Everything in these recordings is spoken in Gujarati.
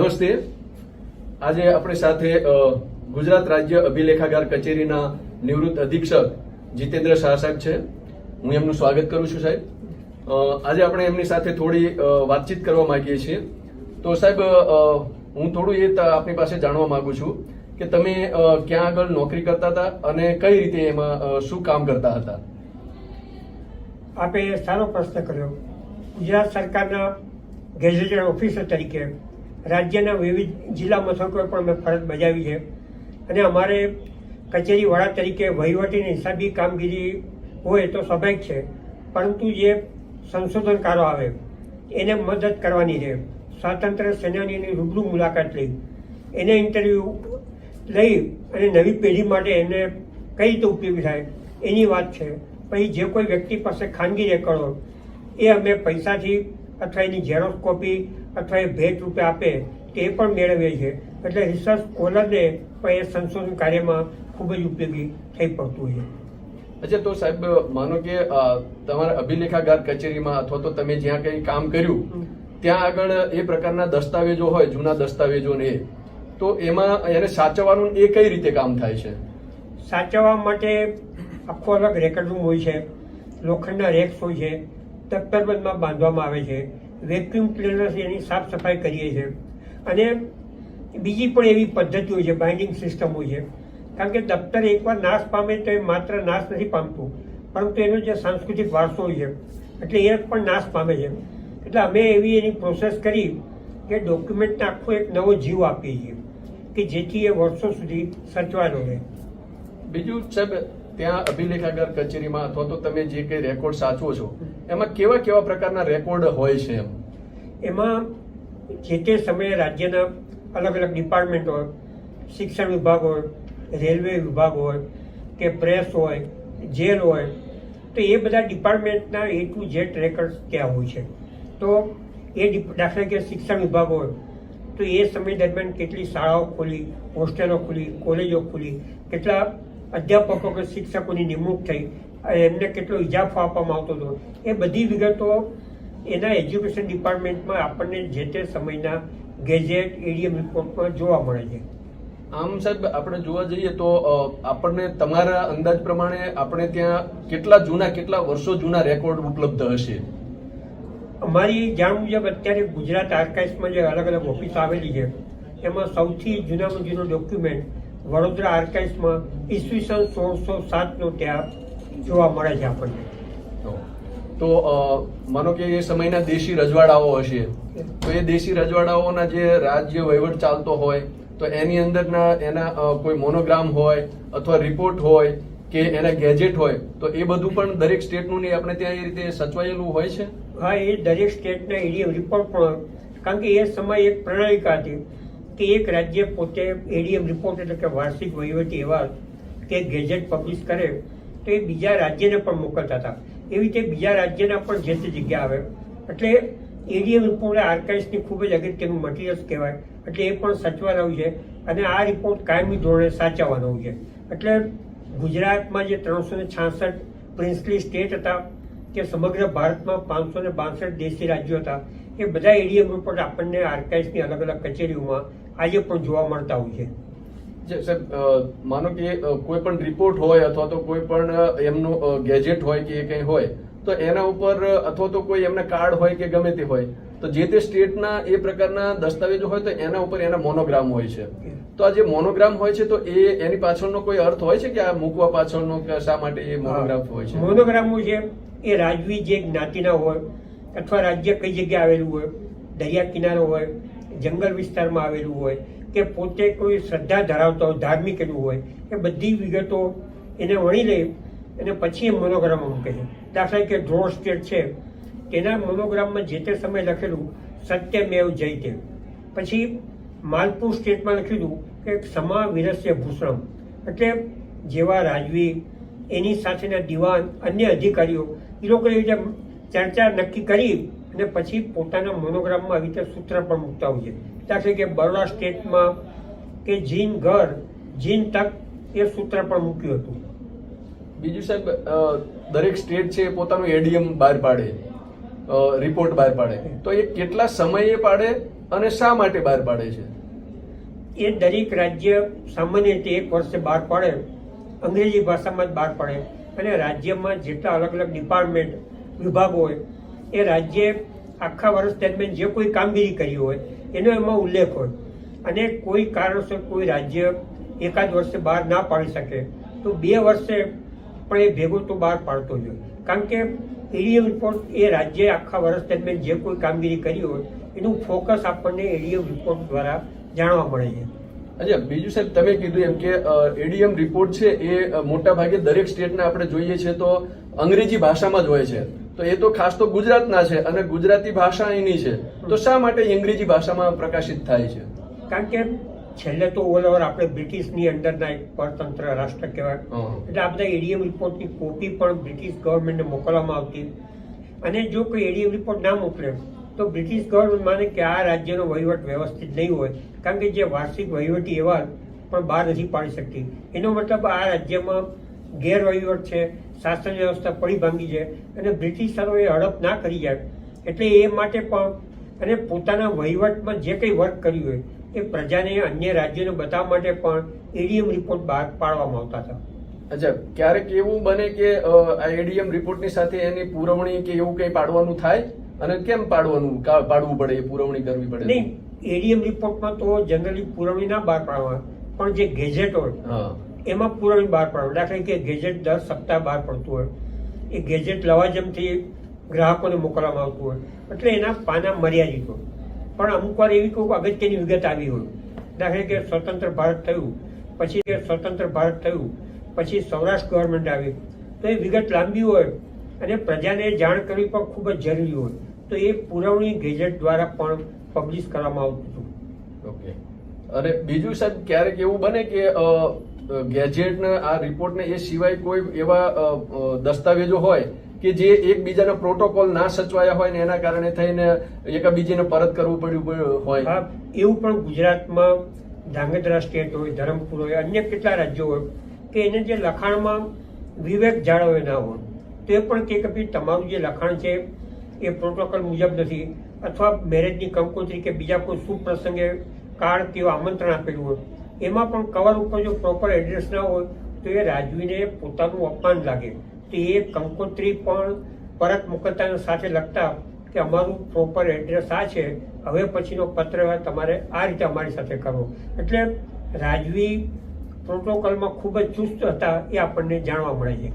નમસ્તે. આજે આપણી સાથે ગુજરાત રાજ્ય અભિલેખાગાર કચેરીના નિવૃત્ત અધિક્ષક જીતેન્દ્ર શાહ સાહેબ છે. હું એમનું સ્વાગત કરું છું સાહેબ. આજે આપણે એમની સાથે થોડી વાતચીત કરવા માંગીએ છીએ. તો સાહેબ, હું થોડું એ આપની પાસે જાણવા માંગુ છું કે તમે ક્યાં આગળ નોકરી કરતા હતા અને કઈ રીતે એમાં શું કામ કરતા હતા? આપે સારો પ્રશ્ન કર્યો. ગુજરાત સરકારના ગેઝેટેડ ઓફિસર તરીકે રાજ્યના વિવિધ જિલ્લા મથકોએ પણ મેં ફરજ બજાવી છે અને અમારે કચેરી વડા તરીકે વહીવટી અને હિસાબી કામગીરી હોય તો સ્વાભાવિક છે, પરંતુ જે સંશોધનકારો આવે એને મદદ કરવાની છે. સ્વાતંત્ર્ય સેનાનીની રૂબરૂ મુલાકાત લઈ એને ઇન્ટરવ્યૂ લઈ અને નવી પેઢી માટે એને કઈ રીતે ઉપયોગી થાય એની વાત છે. પછી જે કોઈ વ્યક્તિ પાસે ખાનગી રેકોર્ડ હોય એ અમે પૈસાથી અથવા એની ઝેરોક્સ કોપી અથવા એ ભેટ રૂપે આપે તે પણ મેળવીએ છીએ. એટલે રિસર્ચ સ્કોલરને પણ એ સંશોધન કાર્યમાં ખૂબ જ ઉપયોગી થઈ પડતું હોય છે. અચ્છા, તો સાહેબ માનો કે તમારા અભિલેખાગાર કચેરીમાં અથવા તો તમે જ્યાં કંઈ કામ કર્યું ત્યાં આગળ એ પ્રકારના દસ્તાવેજો હોય, જૂના દસ્તાવેજો ને તો એમાં એને સાચવવાનું એ કઈ રીતે કામ થાય છે? સાચવવા માટે આખો અલગ રેકર્ડ રૂમ હોય છે, લોખંડના રેક્સ હોય છે, દફતરબંધમાં બાંધવામાં આવે છે, વેક્યુમ ક્લીનરથી એની સાફ સફાઈ કરીએ છીએ અને બીજી પણ એવી પદ્ધતિ હોય છે, બાઇન્ડિંગ સિસ્ટમ હોય છે. કારણ કે દફતર એકવાર નાશ પામે તો એ માત્ર નાશ નથી પામતું, પરંતુ એનો જે સાંસ્કૃતિક વારસો હોય છે એટલે એ પણ નાશ પામે છે. એટલે અમે એવી એની પ્રોસેસ કરી કે ડોક્યુમેન્ટને આખો એક નવો જીવ આપીએ છીએ કે જેથી એ વર્ષો સુધી સચવાયેલો રહે. બીજું સાહેબ, ત્યાં અભિલેખાગાર કચેરીમાં અથવા તો તમે જે કંઈ રેકોર્ડ સાચવો છો એમાં કેવા કેવા પ્રકારના રેકોર્ડ હોય છે? એમાં જે તે સમયે રાજ્યના અલગ અલગ ડિપાર્ટમેન્ટ હોય, શિક્ષણ વિભાગ હોય, રેલવે વિભાગ હોય કે પ્રેસ હોય, જેલ હોય, તો એ બધા ડિપાર્ટમેન્ટના A to Z રેકોર્ડ ત્યાં હોય છે. તો એ દાખલા કે શિક્ષણ વિભાગ હોય તો એ સમય દરમિયાન કેટલી શાળાઓ ખોલી, હોસ્ટેલો ખુલી, કોલેજો ખુલી, કેટલા અધ્યાપકો કે શિક્ષકોની નિમણૂક થઈ, એમને કેટલો ઇજાફો આપવામાં આવતો હતો, એ બધી વિગતો એના એજ્યુકેશન ડિપાર્ટમેન્ટમાં આપણને જે તે સમયના ગેજેટ એડીએમ રિપોર્ટમાં જોવા મળે છે. આમ સાહેબ, આપણે જોવા જઈએ તો આપણને તમારા અંદાજ પ્રમાણે આપણે ત્યાં કેટલા વર્ષો જૂના રેકોર્ડ ઉપલબ્ધ હશે? અમારી જાણ મુજબ અત્યારે ગુજરાત આર્કાઇવ્સમાં જે અલગ અલગ ઓફિસ આવેલી છે એમાં સૌથી જૂનામાં જૂનો ડોક્યુમેન્ટ વડોદરા આર્કાઇવ્સમાં ઈસવીસન 1607 ત્યાં જોવા મળે છે આપણને. તો માનો કે એ સમયના દેશી રજવાડાઓ હશે, તો એ દેશી રજવાડાઓના જે રાજ્ય વહીવટ ચાલતો હોય તો એની અંદરના એના કોઈ મોનોગ્રામ હોય અથવા રિપોર્ટ હોય કે એના ગેજેટ હોય તો એ બધું પણ દરેક સ્ટેટનું ને આપણે ત્યાં એ રીતે સચવાયેલું હોય છે? હા, એ દરેક સ્ટેટના એડીએમ રિપોર્ટ પણ, કારણ કે એ સમય એક પ્રણાલિકા હતી કે એક રાજ્ય પોતે એડીએમ રિપોર્ટ એટલે કે વાર્ષિક વહીવટી અહેવાલ કે ગેજેટ પબ્લિશ કરે તો એ બીજા રાજ્યને પણ મોકલતા હતા. એવી રીતે બીજા રાજ્યના પણ જે તે જગ્યા આવે એટલે એડીએમ રિપોર્ટ આર્કાઇવ્સની ખૂબ જ અગત્યનું મટીરિયલ્સ કહેવાય. એટલે એ પણ સચવાયેલું છે અને આ રિપોર્ટ કાયમી ધોરણે સાચવવાનો છે. એટલે ગુજરાતમાં જે 366 પ્રિન્સલી સ્ટેટ હતા કે સમગ્ર ભારતમાં 562 દેશી રાજ્યો હતા, એ બધા એડીએમ રિપોર્ટ આપણને આર્કાઇવ્સની અલગ અલગ કચેરીઓમાં આજે પણ જોવા મળતા હોય છે. સાહેબ, માનો કે કોઈ પણ રિપોર્ટ હોય અથવા તો કોઈ પણ એમનું ગેજેટ હોય કે કંઈ હોય તો એના ઉપર અથવા તો કોઈ એમના કાર્ડ હોય કે ગમે તે હોય તો જે તે સ્ટેટના એ પ્રકારના દસ્તાવેજો હોય તો એના ઉપર એના મોનોગ્રામ હોય છે. તો આ જે મોનોગ્રામ હોય છે તો એની પાછળનો કોઈ અર્થ હોય છે કે આ મૂકવા પાછળનો કે શા માટે એ મોનોગ્રામ હોય છે? મોનોગ્રામો છે એ રાજવી જે જ્ઞાતિના હોય અથવા રાજ્ય કઈ જગ્યાએ આવેલું હોય, દરિયા કિનારો હોય, જંગલ વિસ્તારમાં આવેલું હોય કે પોતે કોઈ શ્રદ્ધા ધરાવતા હોય, ધાર્મિક એનું હોય, એ બધી વિગતો એને વણી લે અને પછી એ મોનોગ્રામમાં મૂકે છે. દાખલા કે ધ્રોળ સ્ટેટ છે તેના મોનોગ્રામમાં જે તે સમય લખેલું સત્યમેવ જયતે. પછી માલપુર સ્ટેટમાં લખેલું કે ક્ષમા વિરસ્ય ભૂષણમ, એટલે જેવા રાજવી એની સાથેના દિવાન અન્ય અધિકારીઓ એ લોકોએ જે ચર્ચા નક્કી કરી અને પછી પોતાના મોનોગ્રામમાં આવી રીતે સૂત્ર પણ મૂકતા હોય છે. દાખલા કે બરોડા સ્ટેટમાં કે જીન ઘર જીન તક એ સૂત્ર પણ મૂક્યું હતું. બીજું સાહેબ, દરેક સ્ટેટ છે પોતાનું એડીએમ બહાર પાડે, રિપોર્ટ બહાર પાડે, તો એ કેટલા સમયે પાડે અને શા માટે બહાર પાડે છે? એ દરેક રાજ્ય સામાન્ય રીતે એક વર્ષે બહાર પાડે, અંગ્રેજી ભાષામાં જ બહાર પાડે, અને રાજ્યમાં જેટલા અલગ અલગ ડિપાર્ટમેન્ટ વિભાગ હોય એ રાજ્ય આખા વર્ષ દરમિયાન જે કોઈ કામગીરી કરી હોય એનો એમાં ઉલ્લેખ હોય, અને કોઈ કારણસર કોઈ રાજ્ય એકાદ વર્ષે બહાર ના પાડી શકે તો 2 વર્ષે પણ એ ભેગો તો બહાર પાડતો જ હોય, કારણ કે એડીએમ રિપોર્ટ એ રાજ્ય આખા વર્ષ દરમિયાન જે કોઈ કામગીરી કરી હોય એનું ફોકસ આપણને એડીએમ રિપોર્ટ દ્વારા જાણવા મળે છે. અચ્છા, બીજું સાહેબ તમે કીધું એમ કે એડીએમ રિપોર્ટ છે એ મોટા ભાગે દરેક સ્ટેટના આપણે જોઈએ છે તો અંગ્રેજી ભાષામાં જ હોય છે, તો એ તો ખાસ તો ગુજરાતના છે અને ગુજરાતી ભાષા એની છે, તો શા માટે અંગ્રેજી ભાષામાં પ્રકાશિત થાય છે? કારણ કે છેલ્લે તો ઓલ ઓવર આપણે બ્રિટિશની અંડરના એક પરતંત્ર રાષ્ટ્ર કહેવાય, એટલે આ બધા એડીએમ રિપોર્ટની કોપી પણ બ્રિટિશ ગવર્મેન્ટને મોકલવામાં આવતી, અને જો કોઈ એડીએમ રિપોર્ટ ના મોકલે તો બ્રિટિશ ગવર્મેન્ટ માને કે આ રાજ્યનો વહીવટ વ્યવસ્થિત નહીં હોય, કારણ કે જે વાર્ષિક વહીવટી અહેવાલ પણ બહાર નથી પાડી શકતી, એનો મતલબ આ રાજ્યમાં ગેરવહીવટ છે, શાસન વ્યવસ્થા પડી ભાંગી છે, અને બ્રિટિશરોએ હડપ ના કરી જાય, એટલે એ માટે પણ અને પોતાના વહીવટમાં જે કંઈ વર્ક કર્યું હોય એ પ્રજાને અન્ય રાજ્યોને બતાવવા માટે પણ એડીએમ રિપોર્ટ બહાર પાડવામાં આવતા હતા. અચ્છા, ક્યારેક એવું બને કે આ એડીએમ રિપોર્ટની સાથે એની પુરવણી કે એવું કંઈ પાડવાનું થાય, અને કેમ પાડવું પડે, એ પુરવણી કરવી પડે? નહીં, એડીએમ રિપોર્ટમાં તો જનરલી પુરવણી ના બહાર પાડવા, પણ જે ગેજેટ હોય એમાં પુરવણી બહાર પાડવા. દાખલા કે ગેજેટ દર સપ્તાહ બહાર પડતું હોય, એ ગેજેટ લવાજમથી ગ્રાહકોને મોકલવામાં આવતું હોય, એટલે એના પાના મર્યાદિત હોય, પણ અમુક વાર એવી કોઈ અગત્યની વિગત આવી હોય, દાખલા કે સ્વતંત્ર ભારત થયું પછી સૌરાષ્ટ્ર ગવર્મેન્ટ આવી, તો એ વિગત લાંબી હોય અને પ્રજાને જાણ કરવી પણ ખૂબ જ જરૂરી હોય, તો એ પુરવણી ગેજેટ દ્વારા પણ પબ્લિશ કરવામાં આવતું હતું. ઓકે. અને બીજું સાહેબ, ક્યારેક એવું બને કે ગેજેટના આ રિપોર્ટને એ સિવાય કોઈ એવા દસ્તાવેજો હોય કે જે એકબીજાના પ્રોટોકોલ ના સચવાયા હોય ને એના કારણે થઈને એકબીજાને પરત કરવું પડ્યું હોય? હા, એવું પણ ગુજરાતમાં ધાંગધ્રા સ્ટેટ હોય, ધરમપુર હોય, અન્ય કેટલા રાજ્યો હોય કે એને જે લખાણમાં વિવેક જાળવે ના હોય, તો એ પણ કે ભાઈ તમારું જે લખાણ છે એ પ્રોટોકોલ મુજબ નથી, અથવા મેરેજની કંકોત્રી કે બીજા કોઈ શુભ પ્રસંગે કાર્ડ કે આમંત્રણ આપેલું હોય એમાં પણ કવર ઉપર જો પ્રોપર એડ્રેસ ના હોય તો એ રાજવીને પોતાનું અપમાન લાગે, તો એ કંકોત્રી પણ પરત મોકલતાની સાથે લખતા કે અમારું પ્રોપર એડ્રેસ આ છે, હવે પછીનો પત્ર તમારે આ રીતે અમારી સાથે કરવો. એટલે રાજવી પ્રોટોકોલમાં ખૂબ જ ચુસ્ત હતા, એ આપણને જાણવા મળે છે.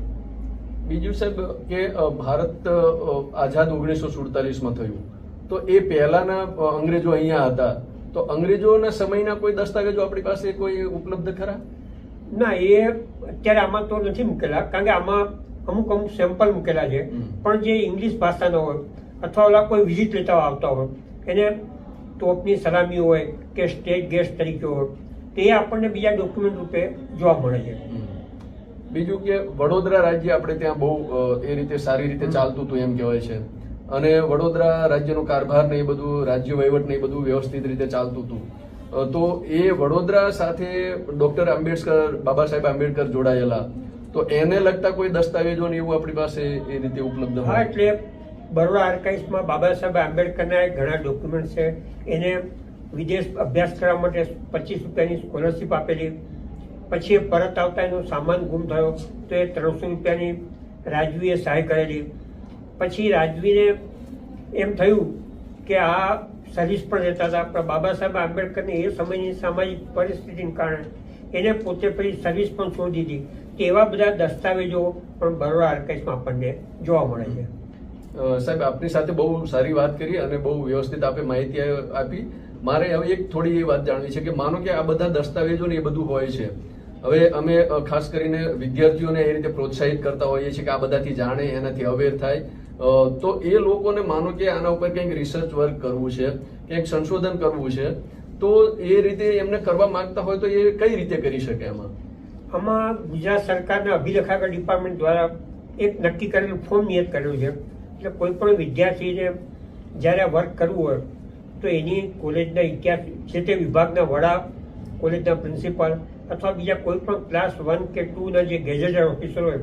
બીજું સાહેબ કે ભારત આઝાદ 1947માં થયું, તો એ પહેલાના અંગ્રેજો અહીંયા હતા, તો અંગ્રેજોના સમયના કોઈ દસ્તાવેજો આપણી પાસે કોઈ ઉપલબ્ધ ખરા? ના, એ અત્યારે આમાં તો નથી મૂકેલા, કારણ કે આમાં અમુક સેમ્પલ મૂકેલા છે, પણ જે ઇંગ્લિશ ભાષાનો હોય અથવા ઓલા કોઈ વિઝિટ લેતા આવતા હોય એને તોપની સલામી હોય કે સ્ટેટ ગેસ્ટ તરીકે હોય, તે આપણને બીજા ડોક્યુમેન્ટ રૂપે જોવા મળે છે. બીજું કે વડોદરા રાજ્ય આપણે ત્યાં બહુ એ રીતે સારી રીતે ચાલતું હતું એમ કહેવાય છે, અને વડોદરા રાજ્યનો કારભાર ને એ બધું, રાજ્ય વહીવટ ને એ બધું વ્યવસ્થિત રીતે ચાલતું હતું, તો એ વડોદરા સાથે ડોક્ટર આંબેડકર, બાબા સાહેબ આંબેડકર જોડાયેલા, તો એને લગતા કોઈ દસ્તાવેજો ને એવું આપણી પાસે એ રીતે ઉપલબ્ધ હોય? હા, એટલે બરોડા આર્કાઇવ્સમાં બાબા સાહેબ આંબેડકરના ઘણા ડોક્યુમેન્ટ છે. એને વિદેશ અભ્યાસ કરવા માટે 25 રૂપિયાની સ્કોલરશીપ આપેલી, પછી એ પરત આવતા એનો સામાન ગુમ થયો તો એ 300 રૂપિયાની રાજવીએ સહાય કરેલી. પછી રાજવીને એમ થયું કે આ સર્વિસ પણ રહેતા હતા, પણ બાબા સાહેબ આંબેડકરને એ સમયની સામાજિક પરિસ્થિતિને કારણે એને પોતે પછી સર્વિસ પણ છોડી દીધી. એવા બધા દસ્તાવેજો પણ બરોડા આર્કાઇવ્સમાં આપણને જોવા મળે છે. સાહેબ, આપની સાથે બહુ સારી વાત કરી અને બહુ વ્યવસ્થિત આપે માહિતી આપી. મારે હવે એક થોડી એ વાત જાણવી છે કે માનો કે આ બધા દસ્તાવેજો ને એ બધું હોય છે, હવે અમે ખાસ કરીને વિદ્યાર્થીઓને એ રીતે પ્રોત્સાહિત કરતા હોઈએ છીએ કે આ બધાથી જાણે, એનાથી અવેર થાય, તો એ લોકોને માનો કે આના ઉપર કંઈક રિસર્ચ વર્ક કરવું છે, કંઈક સંશોધન કરવું છે, તો એ રીતે એમને કરવા માંગતા હોય તો એ કઈ રીતે કરી શકે? આમાં ગુજરાત સરકારના અભિલેખાગાર ડિપાર્ટમેન્ટ દ્વારા એક નક્કી કરેલું ફોર્મ નિયત કરેલું છે. એટલે કોઈ પણ વિદ્યાર્થીને જ્યારે વર્ક કરવું હોય તો એની કોલેજના ઇતિહાસ, જે તે વિભાગના વડા, કોલેજના પ્રિન્સિપાલ અથવા બીજા કોઈ પણ ક્લાસ 1 કે 2 ના જે ગેજેટેડ ઓફિસર હોય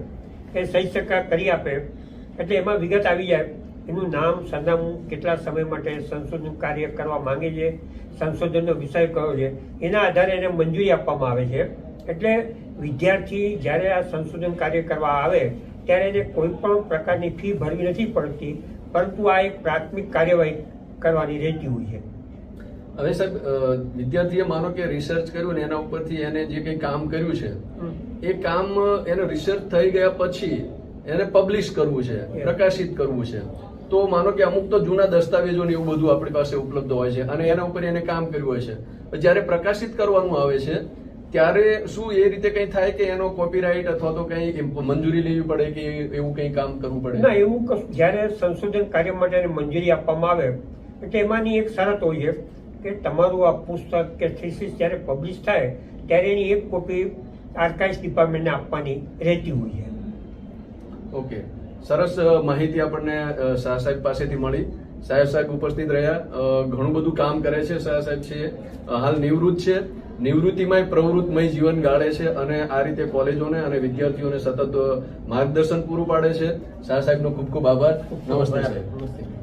એ સહી સહકાર કરી આપે, એટલે એમાં વિગત આવી જાય એનું નામ સરનામું, કેટલા સમય માટે સંશોધન કાર્ય કરવા માંગે છે, સંશોધનનો વિષય કયો છે, એના આધારે એને મંજૂરી આપવામાં આવે છે. એટલે વિદ્યાર્થી જ્યારે આ સંશોધન કાર્ય કરવા આવે ત્યારે એને કોઈ પણ પ્રકારની ફી ભરવી નથી પડતી, પરંતુ આ એક પ્રાથમિક કાર્યવાહી કરવાની રહેતી હોય છે. હવે સાહેબ, વિદ્યાર્થીએ માનો કે રિસર્ચ કર્યું ને એના ઉપરથી એને જે કંઈ કામ કર્યું છે એ કામ એને રિસર્ચ થઈ ગયા પછી એને પબ્લિશ કરવું છે, પ્રકાશિત કરવું છે, તો માનો કે અમુક તો જૂના દસ્તાવેજો ને એવું બધું આપણી પાસે ઉપલબ્ધ હોય છે અને એના ઉપર એને કામ કર્યું હોય છે. જ્યારે પ્રકાશિત કરવાનું આવે છે ત્યારે શું એ રીતે કંઈ થાય કે એનો કોપીરાઇટ અથવા તો કંઈ મંજૂરી લેવી પડે કે એવું કંઈ કામ કરવું પડે? ના, એવું જ્યારે સંશોધન કાર્ય માટે એને મંજૂરી આપવામાં આવે એટલે એમાંની એક શરત હોય છે કે તમારું આ પુસ્તક કે થીસીસ જ્યારે પબ્લિશ થાય ત્યારે એની એક કોપી આર્કાઇવ્સ ડિપાર્ટમેન્ટને આપવાની રહેતી હોય છે. ઓકે, સરસ માહિતી આપણને શાહ સાહેબ પાસેથી મળી. સાહેબ ઉપસ્થિત રહ્યા, ઘણું બધું કામ કરે છે. શાહ સાહેબ છે હાલ નિવૃત્ત છે, નિવૃત્તિમાં પ્રવૃત્તમય જીવન ગાળે છે અને આ રીતે કોલેજોને અને વિદ્યાર્થીઓને સતત માર્ગદર્શન પૂરું પાડે છે. શાહ સાહેબનો ખૂબ ખૂબ આભાર. નમસ્તે સાહેબ. નમસ્તે.